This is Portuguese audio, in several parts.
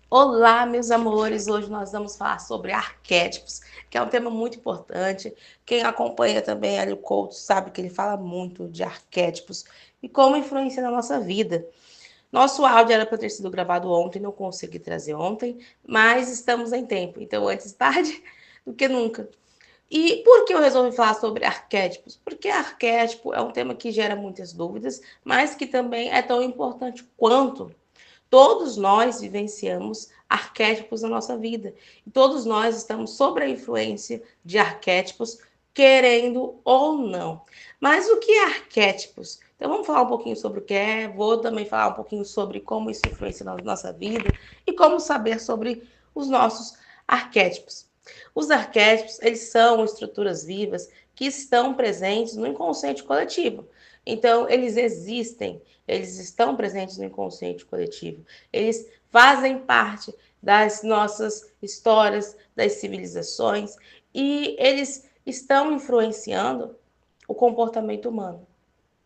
Olá, meus amores! Hoje nós vamos falar sobre arquétipos, que é um tema muito importante. Quem acompanha também ali o coach sabe que ele fala muito de arquétipos e como influencia na nossa vida. Nosso áudio era para ter sido gravado ontem, não consegui trazer ontem, mas estamos em tempo, então antes tarde do que nunca. E por que eu resolvi falar sobre arquétipos? Porque arquétipo é um tema que gera muitas dúvidas, mas que também é tão importante quanto. Todos nós vivenciamos arquétipos na nossa vida. E todos nós estamos sob a influência de arquétipos, querendo ou não. Mas o que é arquétipos? Então vamos falar um pouquinho sobre o que é, vou também falar um pouquinho sobre como isso influencia na nossa vida e como saber sobre os nossos arquétipos. Os arquétipos, eles são estruturas vivas que estão presentes no inconsciente coletivo. Então, eles existem, eles estão presentes no inconsciente coletivo. Eles fazem parte das nossas histórias, das civilizações, e eles estão influenciando o comportamento humano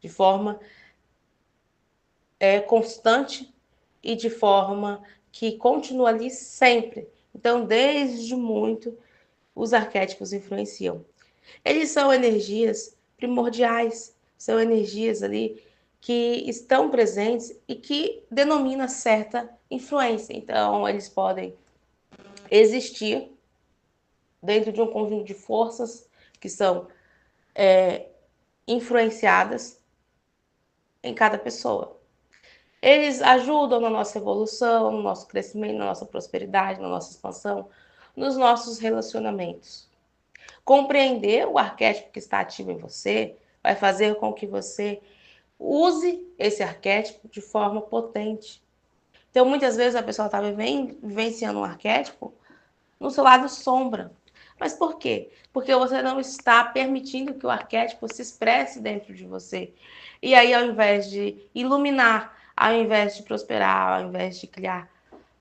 de forma constante e de forma que continua ali sempre. Então, desde muito, os arquétipos influenciam. Eles são energias primordiais, são energias ali que estão presentes e que denomina certa influência. Então, eles podem existir dentro de um conjunto de forças que são influenciadas em cada pessoa. Eles ajudam na nossa evolução, no nosso crescimento, na nossa prosperidade, na nossa expansão, nos nossos relacionamentos. Compreender o arquétipo que está ativo em você vai fazer com que você use esse arquétipo de forma potente. Então, muitas vezes a pessoa está vivenciando um arquétipo no seu lado sombra. Mas por quê? Porque você não está permitindo que o arquétipo se expresse dentro de você. E aí, ao invés de iluminar, ao invés de prosperar, ao invés de criar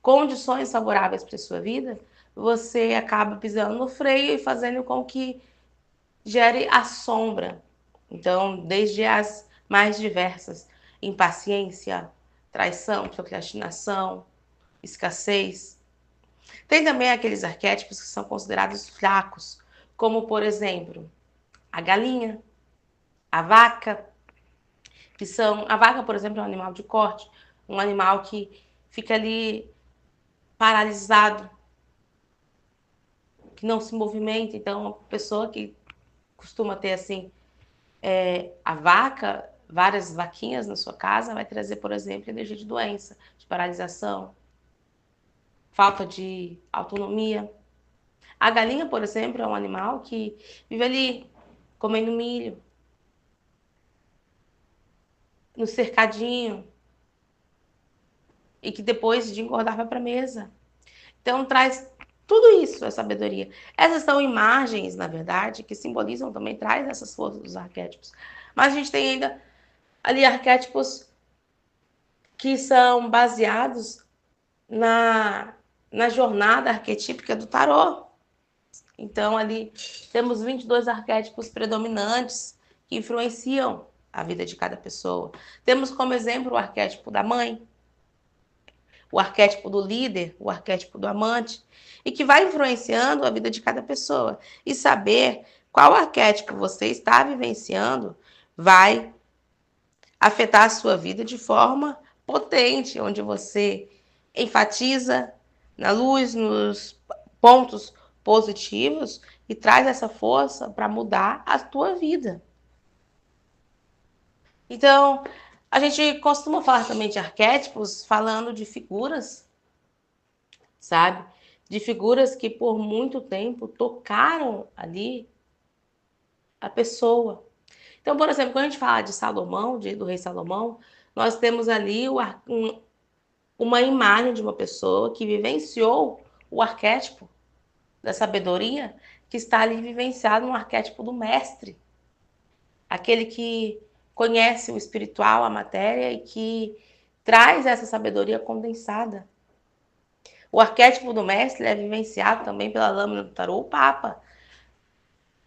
condições favoráveis para a sua vida, você acaba pisando no freio e fazendo com que gere a sombra. Então, desde as mais diversas, impaciência, traição, procrastinação, escassez. Tem também aqueles arquétipos que são considerados fracos, como, por exemplo, a galinha, a vaca, que são... A vaca, por exemplo, é um animal de corte, um animal que fica ali paralisado, que não se movimenta. Então, uma pessoa que costuma ter, assim, a vaca, várias vaquinhas na sua casa, vai trazer, por exemplo, energia de doença, de paralisação, falta de autonomia. A galinha, por exemplo, é um animal que vive ali comendo milho, no cercadinho, e que depois de engordar vai para a mesa. Então traz tudo isso, a sabedoria. Essas são imagens, na verdade, que simbolizam também, traz essas forças dos arquétipos. Mas a gente tem ainda ali arquétipos que são baseados na, na jornada arquetípica do tarô. Então, ali temos 22 arquétipos predominantes que influenciam a vida de cada pessoa. Temos como exemplo o arquétipo da mãe, o arquétipo do líder, o arquétipo do amante, e que vai influenciando a vida de cada pessoa. E saber qual arquétipo você está vivenciando vai afetar a sua vida de forma potente, onde você enfatiza na luz, nos pontos positivos e traz essa força para mudar a tua vida. Então, a gente costuma falar também de arquétipos falando de figuras, sabe? De figuras que por muito tempo tocaram ali a pessoa. Então, por exemplo, quando a gente fala de Salomão, do rei Salomão, nós temos ali uma imagem de uma pessoa que vivenciou o arquétipo da sabedoria, que está ali vivenciado no arquétipo do mestre, aquele que conhece o espiritual, a matéria e que traz essa sabedoria condensada. O arquétipo do mestre é vivenciado também pela lâmina do tarô, o Papa.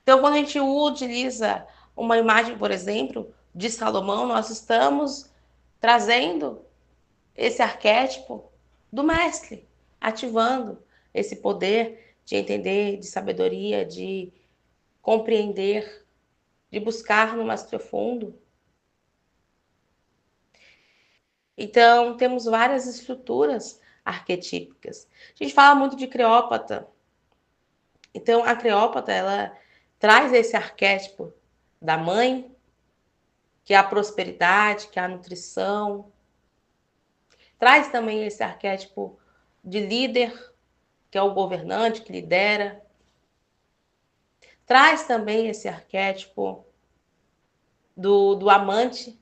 Então, quando a gente utiliza uma imagem, por exemplo, de Salomão, nós estamos trazendo esse arquétipo do mestre. ativando esse poder de entender, de sabedoria, de compreender, de buscar no mais profundo. Então, temos várias estruturas arquetípicas. A gente fala muito de Cleópatra. Então, a Cleópatra, ela traz esse arquétipo da mãe, que é a prosperidade, que é a nutrição. Traz também esse arquétipo de líder, que é o governante, que lidera. Traz também esse arquétipo do amante.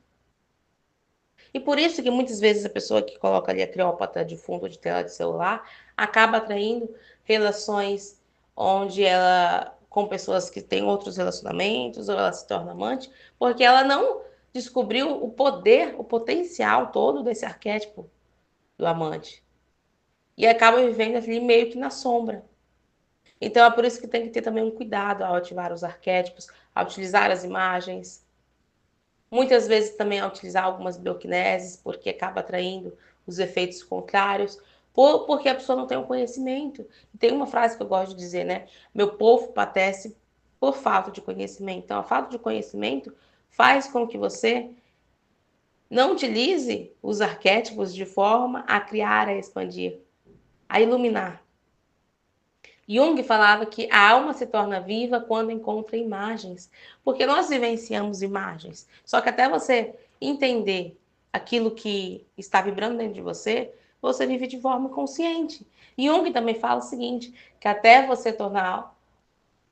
E por isso que muitas vezes a pessoa que coloca ali a Cleópatra de fundo de tela de celular acaba atraindo relações onde ela, com pessoas que têm outros relacionamentos, ou ela se torna amante, porque ela não descobriu o poder, o potencial todo desse arquétipo do amante. E acaba vivendo ali meio que na sombra. Então é por isso que tem que ter também um cuidado ao ativar os arquétipos, ao utilizar as imagens. Muitas vezes também ao utilizar algumas bioquineses, porque acaba atraindo os efeitos contrários, porque a pessoa não tem o conhecimento. E tem uma frase que eu gosto de dizer, né? Meu povo padece por falta de conhecimento. Então, a falta de conhecimento faz com que você não utilize os arquétipos de forma a criar, a expandir, a iluminar. Jung falava que a alma se torna viva quando encontra imagens, porque nós vivenciamos imagens. Só que até você entender aquilo que está vibrando dentro de você, você vive de forma consciente. Jung também fala o seguinte, que até você tornar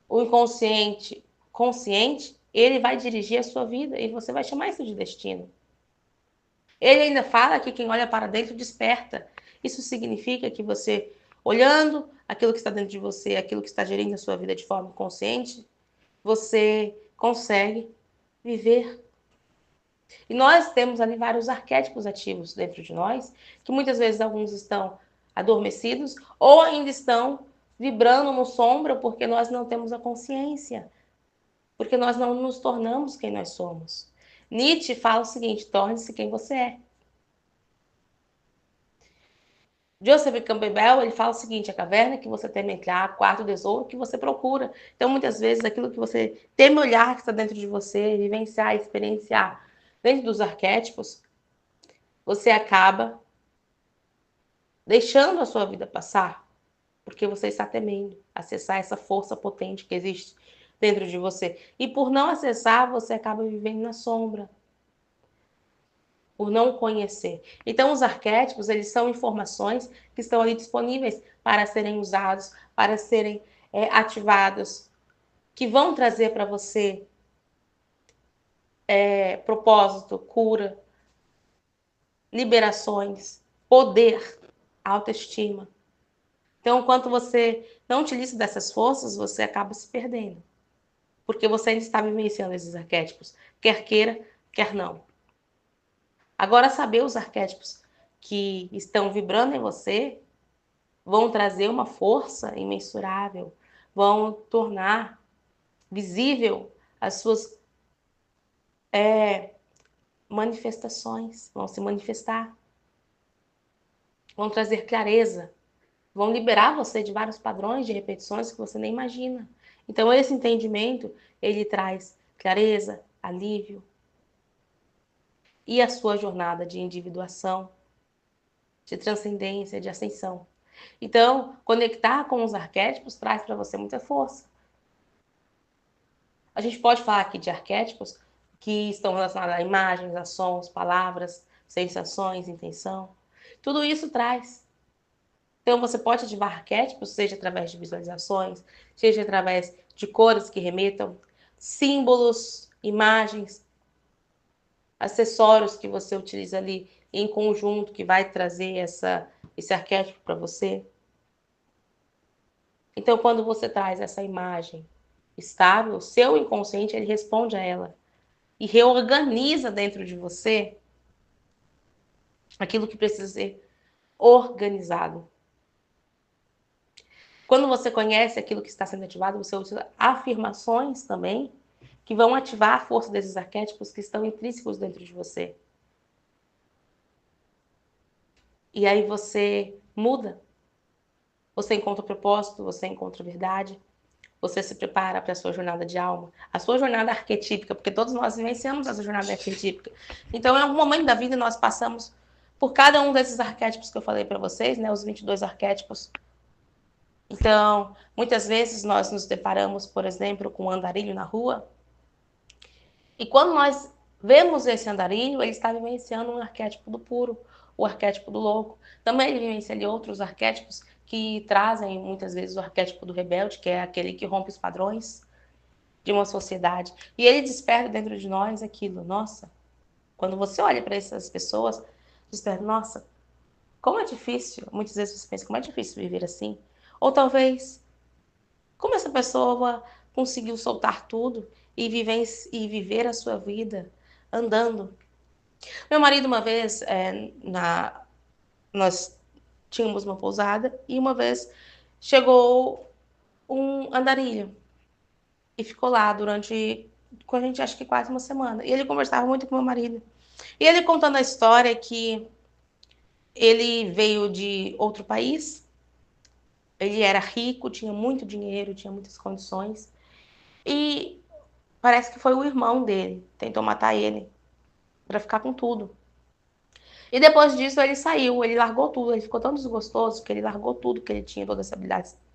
o inconsciente consciente, ele vai dirigir a sua vida e você vai chamar isso de destino. Ele ainda fala que quem olha para dentro desperta. Isso significa que você, olhando aquilo que está dentro de você, aquilo que está gerindo a sua vida de forma consciente, você consegue viver. E nós temos ali vários arquétipos ativos dentro de nós, que muitas vezes alguns estão adormecidos ou ainda estão vibrando no sombra porque nós não temos a consciência, porque nós não nos tornamos quem nós somos. Nietzsche fala o seguinte: torne-se quem você é. Joseph Campbell, ele fala o seguinte: a caverna que você teme entrar, quarto tesouro que você procura. Então, muitas vezes, aquilo que você teme olhar que está dentro de você, vivenciar, experienciar dentro dos arquétipos, você acaba deixando a sua vida passar, porque você está temendo acessar essa força potente que existe dentro de você. E por não acessar, você acaba vivendo na sombra, por não conhecer. Então, os arquétipos, eles são informações que estão ali disponíveis para serem usados, para serem ativados, que vão trazer para você propósito, cura, liberações, poder, autoestima. Então, enquanto você não utiliza dessas forças, você acaba se perdendo, porque você ainda está vivenciando esses arquétipos, quer queira, quer não. Agora, saber os arquétipos que estão vibrando em você vão trazer uma força imensurável, vão tornar visível as suas manifestações, vão se manifestar, vão trazer clareza, vão liberar você de vários padrões de repetições que você nem imagina. Então, esse entendimento, ele traz clareza, alívio e a sua jornada de individuação, de transcendência, de ascensão. Então, conectar com os arquétipos traz para você muita força. A gente pode falar aqui de arquétipos que estão relacionados a imagens, a sons, palavras, sensações, intenção. Tudo isso traz. Então, você pode ativar arquétipos, seja através de visualizações, seja através de cores que remetam, símbolos, imagens, acessórios que você utiliza ali em conjunto, que vai trazer esse arquétipo para você. Então, quando você traz essa imagem estável, o seu inconsciente ele responde a ela e reorganiza dentro de você aquilo que precisa ser organizado. Quando você conhece aquilo que está sendo ativado, você utiliza afirmações também que vão ativar a força desses arquétipos que estão intrínsecos dentro de você. E aí você muda. Você encontra o propósito, você encontra a verdade, você se prepara para a sua jornada de alma, a sua jornada arquetípica, porque todos nós vivenciamos essa jornada arquetípica. Então, em algum momento da vida, nós passamos por cada um desses arquétipos que eu falei para vocês, né, os 22 arquétipos. Então, muitas vezes nós nos deparamos, por exemplo, com um andarilho na rua, e quando nós vemos esse andarilho, ele está vivenciando um arquétipo do puro, o arquétipo do louco. Também ele vivencia ali outros arquétipos que trazem muitas vezes o arquétipo do rebelde, que é aquele que rompe os padrões de uma sociedade. E ele desperta dentro de nós aquilo, nossa, quando você olha para essas pessoas, desperta, nossa, como é difícil, muitas vezes você pensa, como é difícil viver assim. Ou talvez, como essa pessoa conseguiu soltar tudo e viver a sua vida andando. Meu marido, uma vez, nós tínhamos uma pousada e uma vez chegou um andarilho e ficou lá durante, com a gente, acho que quase uma semana. E ele conversava muito com meu marido. E ele contando a história que ele veio de outro país, ele era rico, tinha muito dinheiro, tinha muitas condições. E parece que foi o irmão dele, tentou matar ele para ficar com tudo. E depois disso ele saiu, ele largou tudo, ele ficou tão desgostoso que ele largou tudo que ele tinha, toda essa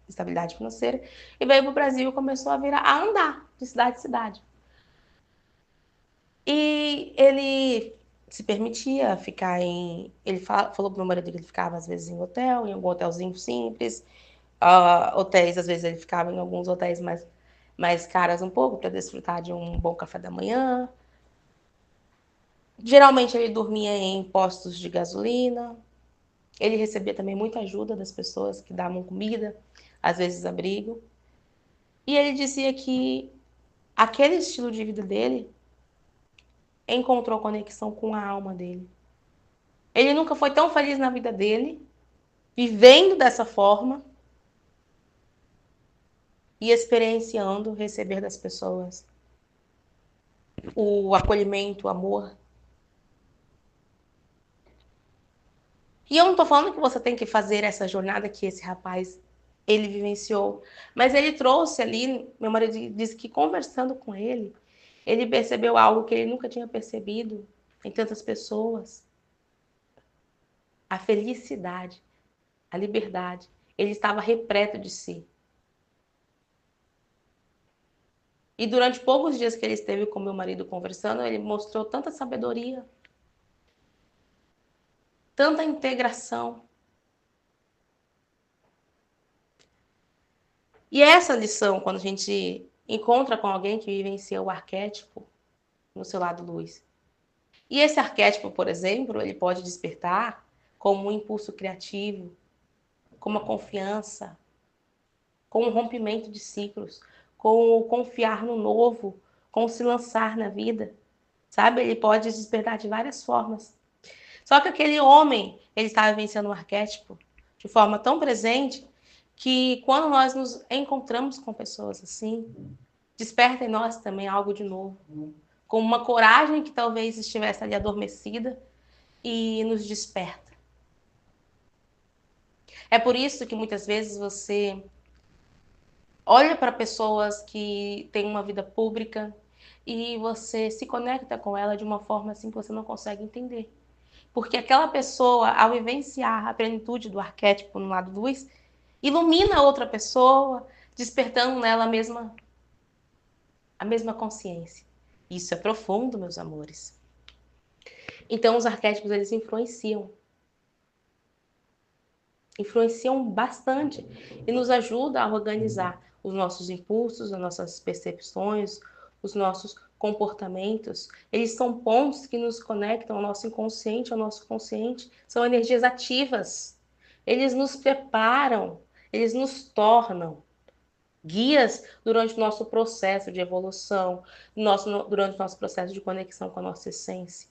estabilidade financeira, e veio para o Brasil e começou a andar de cidade em cidade. E ele se permitia ficar em. Ele falou pro meu marido que ele ficava às vezes em hotel, em algum hotelzinho simples. Hotéis, às vezes ele ficava em alguns hotéis mais caros um pouco para desfrutar de um bom café da manhã. Geralmente ele dormia em postos de gasolina. Ele recebia também muita ajuda das pessoas que davam comida, às vezes abrigo. E ele dizia que aquele estilo de vida dele encontrou conexão com a alma dele. Ele nunca foi tão feliz na vida dele, vivendo dessa forma e experienciando receber das pessoas o acolhimento, o amor. E eu não tô falando que você tem que fazer essa jornada que esse rapaz ele vivenciou, mas ele trouxe ali, meu marido disse que conversando com ele, ele percebeu algo que ele nunca tinha percebido em tantas pessoas, a felicidade, a liberdade. Ele estava repleto de si. E durante poucos dias que ele esteve com meu marido conversando, ele mostrou tanta sabedoria, tanta integração. E essa lição, quando a gente encontra com alguém que vivencia o arquétipo no seu lado luz. E esse arquétipo, por exemplo, ele pode despertar como um impulso criativo, como a confiança, com o rompimento de ciclos, com o confiar no novo, com o se lançar na vida, sabe? Ele pode despertar de várias formas. Só que aquele homem, ele estava vivenciando um arquétipo de forma tão presente que quando nós nos encontramos com pessoas assim, desperta em nós também algo de novo, com uma coragem que talvez estivesse ali adormecida e nos desperta. É por isso que muitas vezes você olha para pessoas que têm uma vida pública e você se conecta com ela de uma forma assim que você não consegue entender. Porque aquela pessoa, ao vivenciar a plenitude do arquétipo no lado luz, ilumina outra pessoa, despertando nela a mesma consciência. Isso é profundo, meus amores. Então, os arquétipos, eles influenciam bastante e nos ajudam a organizar os nossos impulsos, as nossas percepções, os nossos comportamentos. Eles são pontos que nos conectam ao nosso inconsciente, ao nosso consciente. São energias ativas. Eles nos preparam, eles nos tornam guias durante o nosso processo de evolução, durante o nosso processo de conexão com a nossa essência.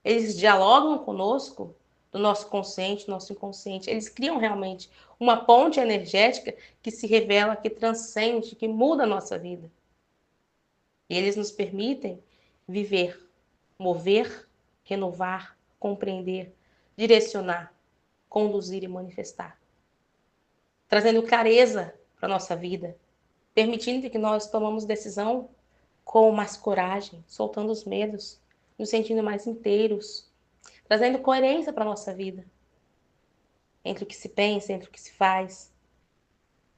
Eles dialogam conosco, do nosso consciente, do nosso inconsciente. Eles criam realmente uma ponte energética que se revela, que transcende, que muda a nossa vida. E eles nos permitem viver, mover, renovar, compreender, direcionar, conduzir e manifestar. trazendo clareza para a nossa vida, permitindo que nós tomamos decisão com mais coragem, soltando os medos, nos sentindo mais inteiros, trazendo coerência para a nossa vida, entre o que se pensa, entre o que se faz,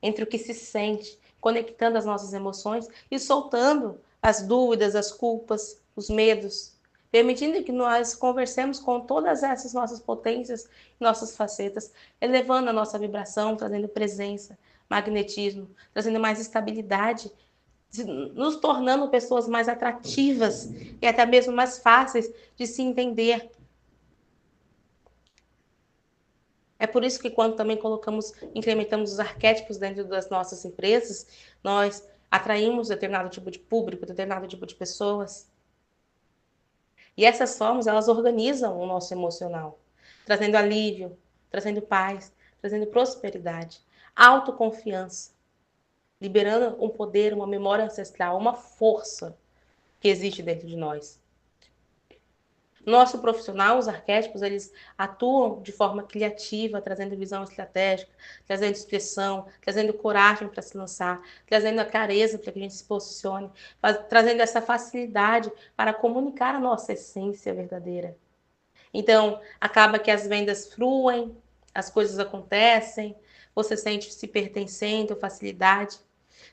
entre o que se sente, conectando as nossas emoções e soltando as dúvidas, as culpas, os medos, permitindo que nós conversemos com todas essas nossas potências, nossas facetas, elevando a nossa vibração, trazendo presença, magnetismo, trazendo mais estabilidade, nos tornando pessoas mais atrativas e até mesmo mais fáceis de se entender. É por isso que quando também incrementamos os arquétipos dentro das nossas empresas, nós atraímos determinado tipo de público, determinado tipo de pessoas. E essas formas, elas organizam o nosso emocional, trazendo alívio, trazendo paz, trazendo prosperidade, autoconfiança, liberando um poder, uma memória ancestral, uma força que existe dentro de nós. Nosso profissional, os arquétipos, eles atuam de forma criativa, trazendo visão estratégica, trazendo expressão, trazendo coragem para se lançar, trazendo a clareza para que a gente se posicione, trazendo essa facilidade para comunicar a nossa essência verdadeira. Então, acaba que as vendas fluem, as coisas acontecem, você sente-se pertencendo, facilidade,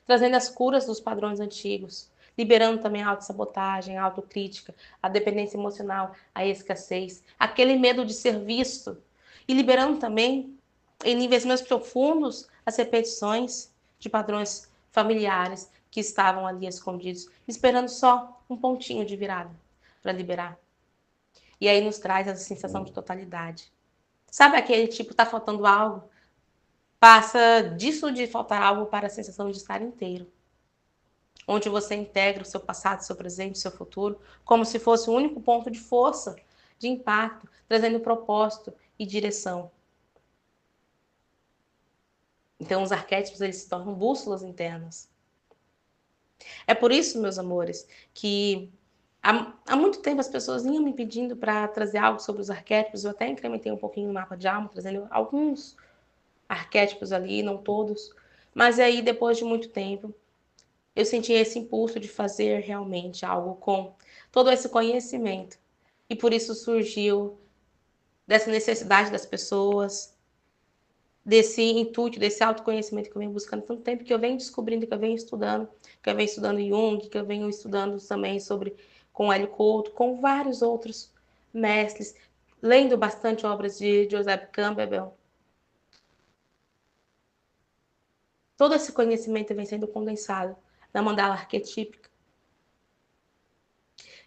trazendo as curas dos padrões antigos, liberando também a autossabotagem, a autocrítica, a dependência emocional, a escassez, aquele medo de ser visto, e liberando também, em níveis mais profundos, as repetições de padrões familiares que estavam ali escondidos, esperando só um pontinho de virada para liberar. E aí nos traz essa sensação de totalidade. Sabe aquele tipo, tá faltando algo? Passa disso de faltar algo para a sensação de estar inteiro. Onde você integra o seu passado, seu presente, seu futuro, como se fosse o único ponto de força, de impacto, trazendo propósito e direção. Então, os arquétipos, eles se tornam bússolas internas. É por isso, meus amores, que há muito tempo as pessoas vinham me pedindo para trazer algo sobre os arquétipos. Eu até incrementei um pouquinho o mapa de alma, trazendo alguns arquétipos ali, não todos. Mas aí, depois de muito tempo, eu senti esse impulso de fazer realmente algo com todo esse conhecimento. E por isso surgiu dessa necessidade das pessoas, desse intuito, desse autoconhecimento que eu venho buscando tanto tempo, que eu venho descobrindo, que eu venho estudando Jung, que eu venho estudando também sobre com Hélio Couto, com vários outros mestres, lendo bastante obras de Joseph Campbell. Todo esse conhecimento vem sendo condensado na mandala arquetípica.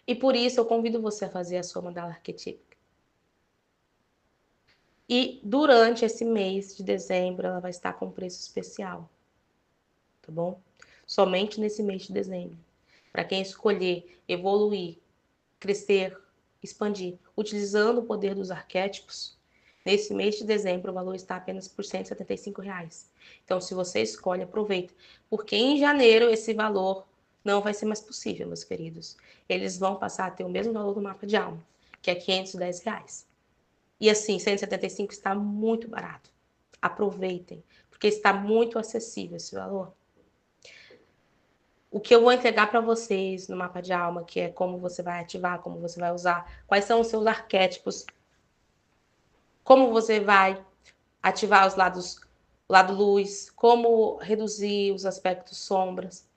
E por isso eu convido você a fazer a sua mandala arquetípica. E durante esse mês de dezembro, ela vai estar com preço especial. Tá bom? Somente nesse mês de dezembro. Para quem escolher evoluir, crescer, expandir, utilizando o poder dos arquétipos, nesse mês de dezembro o valor está apenas por R$ 175. Então, se você escolhe, aproveita. Porque em janeiro esse valor não vai ser mais possível, meus queridos. Eles vão passar a ter o mesmo valor do mapa de alma, que é R$ 510. E assim, 175 está muito barato. Aproveitem, porque está muito acessível esse valor. O que eu vou entregar para vocês no mapa de alma, que é como você vai ativar, como você vai usar, quais são os seus arquétipos, como você vai ativar os lados, lado luz, como reduzir os aspectos sombras.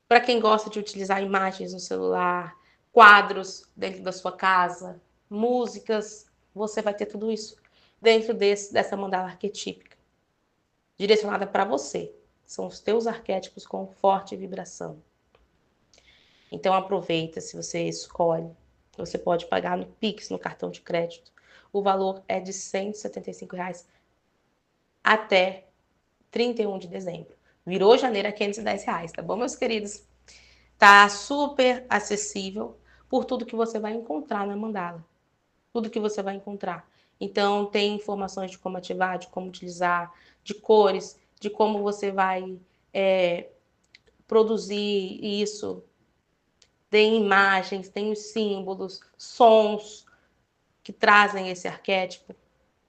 Para quem gosta de utilizar imagens no celular, quadros dentro da sua casa, músicas, você vai ter tudo isso dentro dessa mandala arquetípica, direcionada para você. São os teus arquétipos com forte vibração. Então aproveita, se você escolhe, você pode pagar no Pix, no cartão de crédito. O valor é de R$ 175 até 31 de dezembro. Virou janeiro a R$ 510, tá bom, meus queridos? Tá super acessível por tudo que você vai encontrar na mandala. Tudo que você vai encontrar. Então, tem informações de como ativar, de como utilizar, de cores, de como você vai produzir isso. Tem imagens, tem os símbolos, sons que trazem esse arquétipo.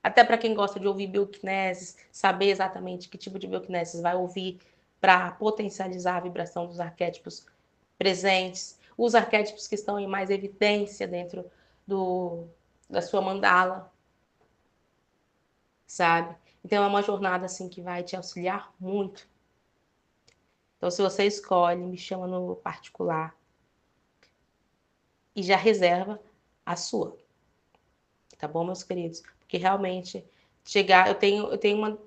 Até para quem gosta de ouvir bioquineses, saber exatamente que tipo de bioquineses vai ouvir para potencializar a vibração dos arquétipos presentes, os arquétipos que estão em mais evidência dentro da sua mandala, sabe? Então é uma jornada assim que vai te auxiliar muito. Então se você escolhe, me chama no particular e já reserva a sua, tá bom, meus queridos? Porque realmente chegar, eu tenho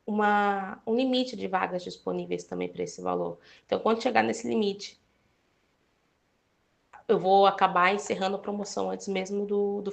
um limite de vagas disponíveis também para esse valor. Então quando chegar nesse limite, eu vou acabar encerrando a promoção antes mesmo do